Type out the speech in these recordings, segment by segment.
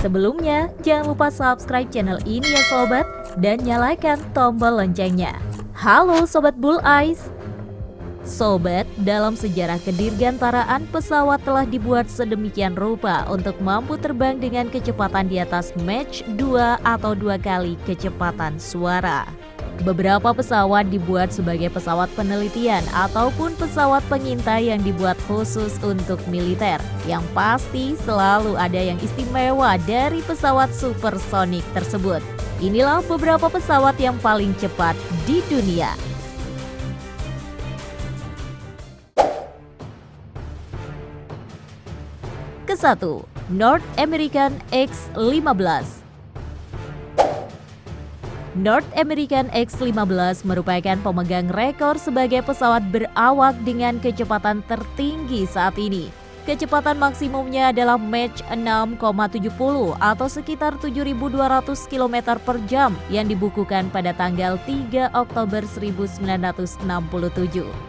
Sebelumnya, jangan lupa subscribe channel ini ya sobat, dan nyalakan tombol loncengnya. Halo Sobat Bull Eyes! Sobat, dalam sejarah kedirgantaraan, pesawat telah dibuat sedemikian rupa untuk mampu terbang dengan kecepatan di atas Mach 2 atau 2 kali kecepatan suara. Beberapa pesawat dibuat sebagai pesawat penelitian ataupun pesawat pengintai yang dibuat khusus untuk militer. Yang pasti selalu ada yang istimewa dari pesawat supersonik tersebut. Inilah beberapa pesawat yang paling cepat di dunia. Ke-1, North American X-15. North American X-15 merupakan pemegang rekor sebagai pesawat berawak dengan kecepatan tertinggi saat ini. Kecepatan maksimumnya adalah Mach 6,70 atau sekitar 7.200 km per jam yang dibukukan pada tanggal 3 Oktober 1967.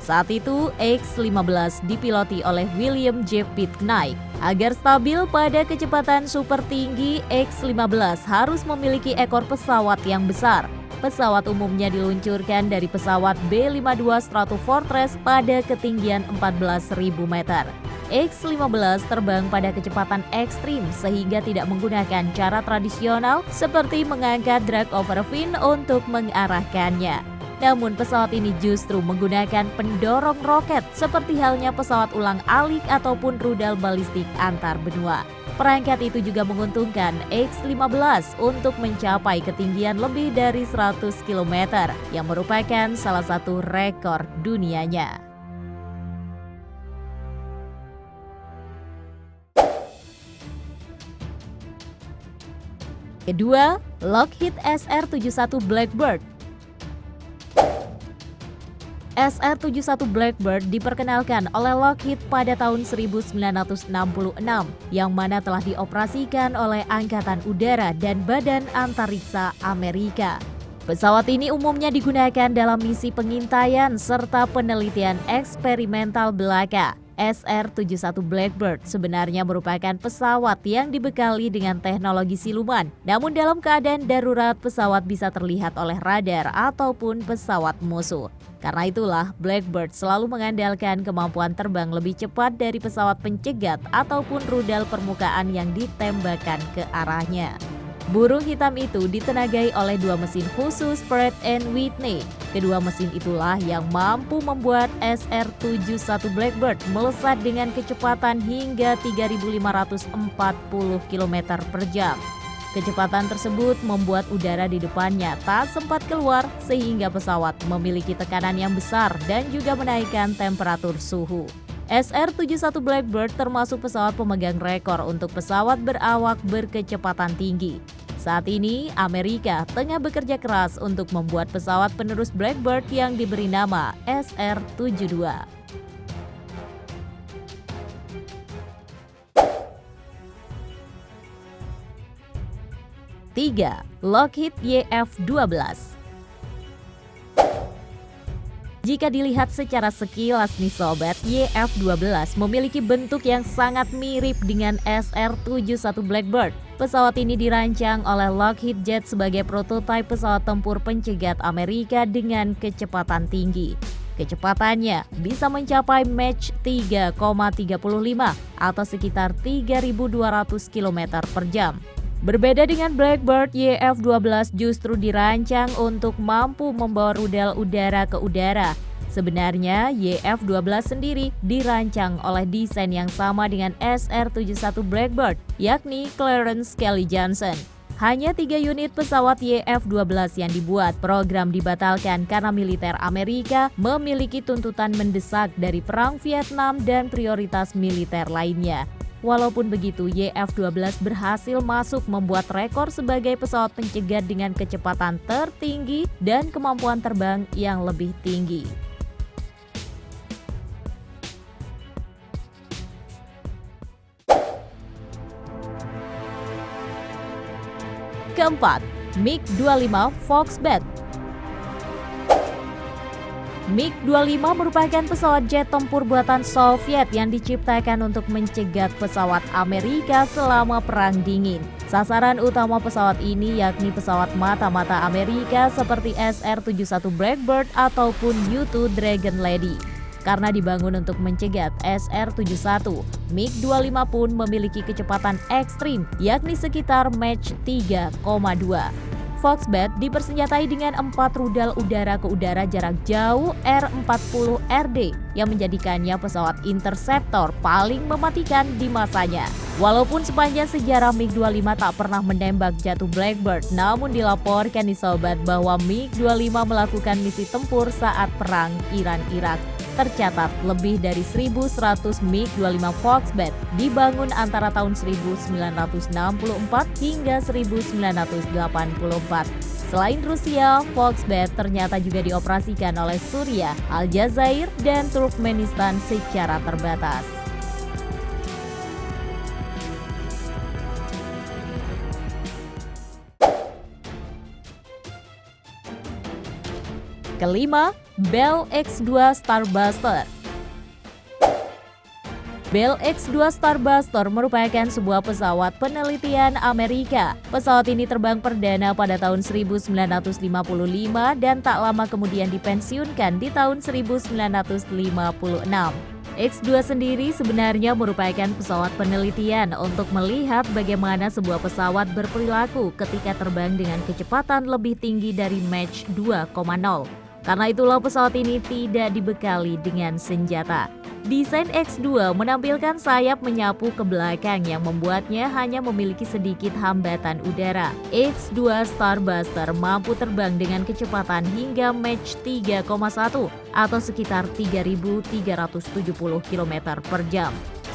Saat itu, X-15 dipiloti oleh William J. Pitnaik. Agar stabil pada kecepatan super tinggi, X-15 harus memiliki ekor pesawat yang besar. Pesawat umumnya diluncurkan dari pesawat B-52 Stratofortress pada ketinggian 14.000 meter. X-15 terbang pada kecepatan ekstrim sehingga tidak menggunakan cara tradisional seperti mengangkat drag over fin untuk mengarahkannya. Namun pesawat ini justru menggunakan pendorong roket seperti halnya pesawat ulang-alik ataupun rudal balistik antar benua. Perangkat itu juga menguntungkan X-15 untuk mencapai ketinggian lebih dari 100 km yang merupakan salah satu rekor dunianya. Kedua, Lockheed SR-71 Blackbird. SR-71 Blackbird diperkenalkan oleh Lockheed pada tahun 1966, yang mana telah dioperasikan oleh Angkatan Udara dan Badan Antariksa Amerika. Pesawat ini umumnya digunakan dalam misi pengintaian serta penelitian eksperimental belaka. SR-71 Blackbird sebenarnya merupakan pesawat yang dibekali dengan teknologi siluman. Namun dalam keadaan darurat, pesawat bisa terlihat oleh radar ataupun pesawat musuh. Karena itulah, Blackbird selalu mengandalkan kemampuan terbang lebih cepat dari pesawat pencegat ataupun rudal permukaan yang ditembakkan ke arahnya. Burung hitam itu ditenagai oleh dua mesin khusus Pratt & Whitney. Kedua mesin itulah yang mampu membuat SR-71 Blackbird melesat dengan kecepatan hingga 3.540 km per jam. Kecepatan tersebut membuat udara di depannya tak sempat keluar sehingga pesawat memiliki tekanan yang besar dan juga menaikkan temperatur suhu. SR-71 Blackbird termasuk pesawat pemegang rekor untuk pesawat berawak berkecepatan tinggi. Saat ini, Amerika tengah bekerja keras untuk membuat pesawat penerus Blackbird yang diberi nama SR-72. Tiga, Lockheed YF-12. Jika dilihat secara sekilas nih sobat, YF-12 memiliki bentuk yang sangat mirip dengan SR-71 Blackbird. Pesawat ini dirancang oleh Lockheed Jet sebagai prototipe pesawat tempur pencegat Amerika dengan kecepatan tinggi. Kecepatannya bisa mencapai Mach 3,35 atau sekitar 3.200 km per jam. Berbeda dengan Blackbird, YF-12 justru dirancang untuk mampu membawa rudal udara ke udara. Sebenarnya, YF-12 sendiri dirancang oleh desain yang sama dengan SR-71 Blackbird, yakni Clarence Kelly Johnson. Hanya 3 unit pesawat YF-12 yang dibuat. Program dibatalkan karena militer Amerika memiliki tuntutan mendesak dari Perang Vietnam dan prioritas militer lainnya. Walaupun begitu, YF-12 berhasil masuk membuat rekor sebagai pesawat pencegat dengan kecepatan tertinggi dan kemampuan terbang yang lebih tinggi. Keempat, MiG-25 Foxbat. MiG-25 merupakan pesawat jet tempur buatan Soviet yang diciptakan untuk mencegat pesawat Amerika selama Perang Dingin. Sasaran utama pesawat ini yakni pesawat mata-mata Amerika seperti SR-71 Blackbird ataupun U-2 Dragon Lady. Karena dibangun untuk mencegat SR-71, MiG-25 pun memiliki kecepatan ekstrim yakni sekitar Mach 3,2. Foxbat dipersenjatai dengan 4 rudal udara ke udara jarak jauh R-40RD yang menjadikannya pesawat interceptor paling mematikan di masanya. Walaupun sepanjang sejarah MiG-25 tak pernah menembak jatuh Blackbird, namun dilaporkan di Sobat bahwa MiG-25 melakukan misi tempur saat Perang Iran-Irak. Tercatat lebih dari 1.100 MiG-25 Foxbat dibangun antara tahun 1964 hingga 1984. Selain Rusia, Foxbat ternyata juga dioperasikan oleh Suriah, Aljazair, dan Turkmenistan secara terbatas. Kelima, Bell X-2 Starbuster. Bell X-2 Starbuster merupakan sebuah pesawat penelitian Amerika. Pesawat ini terbang perdana pada tahun 1955 dan tak lama kemudian dipensiunkan di tahun 1956. X-2 sendiri sebenarnya merupakan pesawat penelitian untuk melihat bagaimana sebuah pesawat berperilaku ketika terbang dengan kecepatan lebih tinggi dari Mach 2,0. Karena itulah pesawat ini tidak dibekali dengan senjata. Desain X-2 menampilkan sayap menyapu ke belakang yang membuatnya hanya memiliki sedikit hambatan udara. X-2 Starbuster mampu terbang dengan kecepatan hingga Mach 3,1 atau sekitar 3.370 km per jam.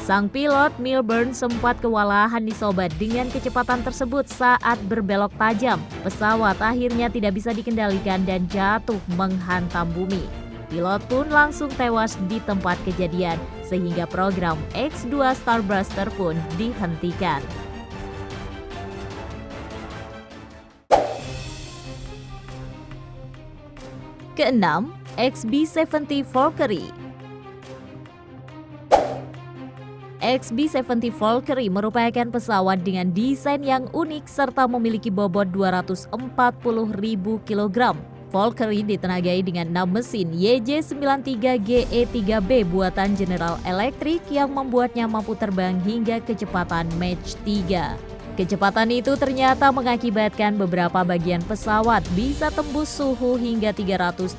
Sang pilot Milburn sempat kewalahan di Sobat dengan kecepatan tersebut saat berbelok tajam. Pesawat akhirnya tidak bisa dikendalikan dan jatuh menghantam bumi. Pilot pun langsung tewas di tempat kejadian, sehingga program X-2 Starbuster pun dihentikan. Keenam, XB-70 Valkyrie. XB-70 Valkyrie merupakan pesawat dengan desain yang unik serta memiliki bobot 240.000 kg. Valkyrie ditenagai dengan 6 mesin YJ-93GE3B buatan General Electric yang membuatnya mampu terbang hingga kecepatan Mach 3. Kecepatan itu ternyata mengakibatkan beberapa bagian pesawat bisa tembus suhu hingga 330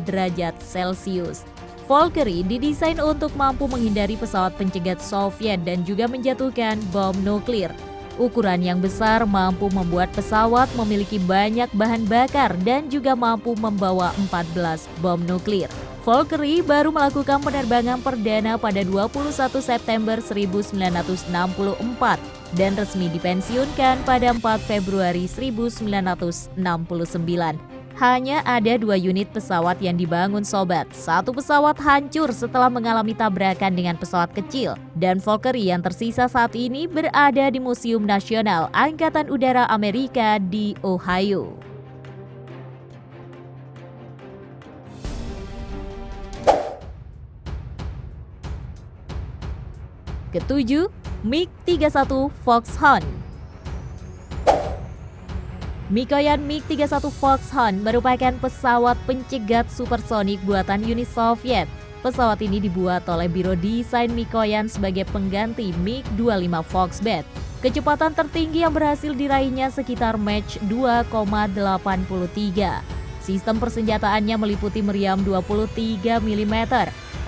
derajat Celcius. Valkyrie didesain untuk mampu menghindari pesawat pencegat Soviet dan juga menjatuhkan bom nuklir. Ukuran yang besar mampu membuat pesawat memiliki banyak bahan bakar dan juga mampu membawa 14 bom nuklir. Valkyrie baru melakukan penerbangan perdana pada 21 September 1964 dan resmi dipensiunkan pada 4 Februari 1969. Hanya ada 2 unit pesawat yang dibangun Sobat. Satu pesawat hancur setelah mengalami tabrakan dengan pesawat kecil. Dan Valkyrie yang tersisa saat ini berada di Museum Nasional Angkatan Udara Amerika di Ohio. Ketujuh, MiG-31 Foxhound. Mikoyan MiG-31 Foxhound merupakan pesawat pencegat supersonik buatan Uni Soviet. Pesawat ini dibuat oleh Biro Desain Mikoyan sebagai pengganti MiG-25 Foxbat. Kecepatan tertinggi yang berhasil diraihnya sekitar Mach 2,83. Sistem persenjataannya meliputi meriam 23 mm,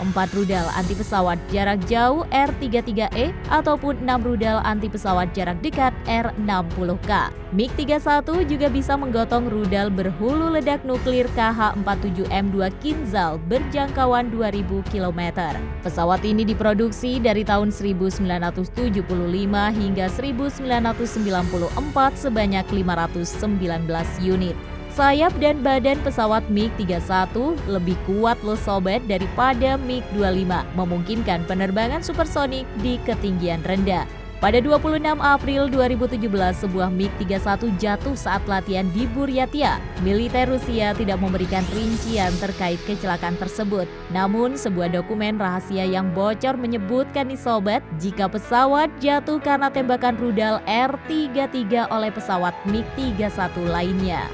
4 rudal anti pesawat jarak jauh R-33E ataupun 6 rudal anti pesawat jarak dekat R-60K. MiG-31 juga bisa menggotong rudal berhulu ledak nuklir KH-47M2 Kinzhal berjangkauan 2000 km. Pesawat ini diproduksi dari tahun 1975 hingga 1994 sebanyak 519 unit. Sayap dan badan pesawat MiG-31 lebih kuat loh Sobat daripada MiG-25, memungkinkan penerbangan supersonik di ketinggian rendah. Pada 26 April 2017, sebuah MiG-31 jatuh saat latihan di Buryatia. Militer Rusia tidak memberikan rincian terkait kecelakaan tersebut. Namun, sebuah dokumen rahasia yang bocor menyebutkan nih sobat, jika pesawat jatuh karena tembakan rudal R-33 oleh pesawat MiG-31 lainnya.